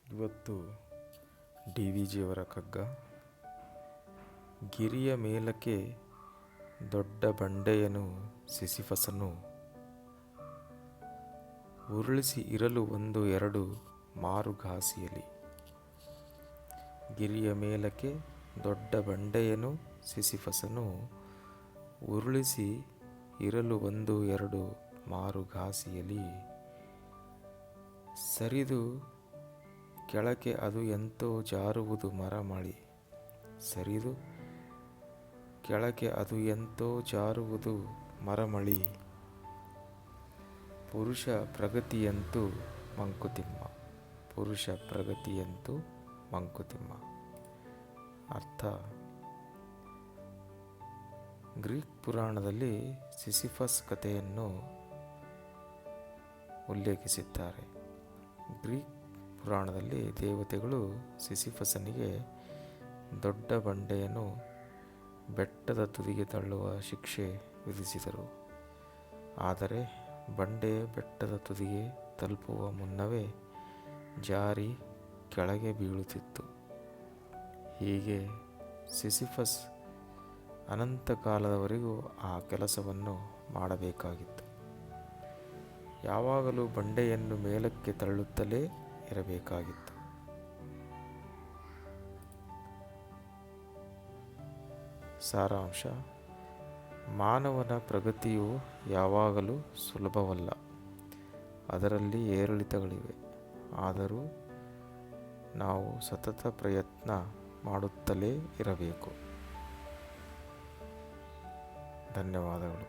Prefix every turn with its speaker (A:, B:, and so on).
A: ಇವತ್ತು ಡಿ.ವಿ.ಜಿಯವರ ಕಗ್ಗ. ಗಿರಿಯ ಮೇಲಕ್ಕೆ ದೊಡ್ಡ ಬಂಡೆಯನು ಸಿಸಿಫಸನು, ಉರುಳಿಸಿ ಇರಲು ಒಂದು ಎರಡು ಮಾರುಘಾಸಿಯಲಿ. ಗಿರಿಯ ಮೇಲಕ್ಕೆ ದೊಡ್ಡ ಬಂಡೆಯನು ಸಿಸಿಫಸನು, ಉರುಳಿಸಿ ಇರಲು ಒಂದು ಎರಡು ಮಾರುಘಾಸಿಯಲಿ. ಸರಿದು ಕೆಳಕ್ಕೆ ಅದು ಎಂತೋ ಜಾರುವುದು ಮರಮಳಿ. ಸರಿದು ಕೆಳಕ್ಕೆ ಅದು ಎಂತೋ ಜಾರುವುದು ಮರಮಳಿ. ಪುರುಷ ಪ್ರಗತಿಯಂತೂ ಮಂಕುತಿಮ್ಮ. ಪುರುಷ ಪ್ರಗತಿಯಂತೂ ಮಂಕುತಿಮ್ಮ. ಅರ್ಥ: ಗ್ರೀಕ್ ಪುರಾಣದಲ್ಲಿ ಸಿಸಿಫಸ್ ಕಥೆಯನ್ನು ಉಲ್ಲೇಖಿಸಿದ್ದಾರೆ. ಗ್ರೀಕ್ ಪುರಾಣದಲ್ಲಿ ದೇವತೆಗಳು ಸಿಸಿಫಸನಿಗೆ ದೊಡ್ಡ ಬಂಡೆಯನ್ನು ಬೆಟ್ಟದ ತುದಿಗೆ ತಳ್ಳುವ ಶಿಕ್ಷೆ ವಿಧಿಸಿದರು. ಆದರೆ ಬಂಡೆ ಬೆಟ್ಟದ ತುದಿಗೆ ತಲುಪುವ ಮುನ್ನವೇ ಜಾರಿ ಕೆಳಗೆ ಬೀಳುತ್ತಿತ್ತು. ಹೀಗೆ ಸಿಸಿಫಸ್ ಅನಂತ ಕಾಲದವರೆಗೂ ಆ ಕೆಲಸವನ್ನು ಮಾಡಬೇಕಾಗಿತ್ತು. ಯಾವಾಗಲೂ ಬಂಡೆಯನ್ನು ಮೇಲಕ್ಕೆ ತಳ್ಳುತ್ತಲೇ ಇರಬೇಕಾಗಿತ್ತು. ಸಾರಾಂಶ: ಮಾನವನ ಪ್ರಗತಿಯು ಯಾವಾಗಲೂ ಸುಲಭವಲ್ಲ. ಅದರಲ್ಲಿ ಏರಿಳಿತಗಳಿವೆ. ಆದರೂ ನಾವು ಸತತ ಪ್ರಯತ್ನ ಮಾಡುತ್ತಲೇ ಇರಬೇಕು. ಧನ್ಯವಾದಗಳು.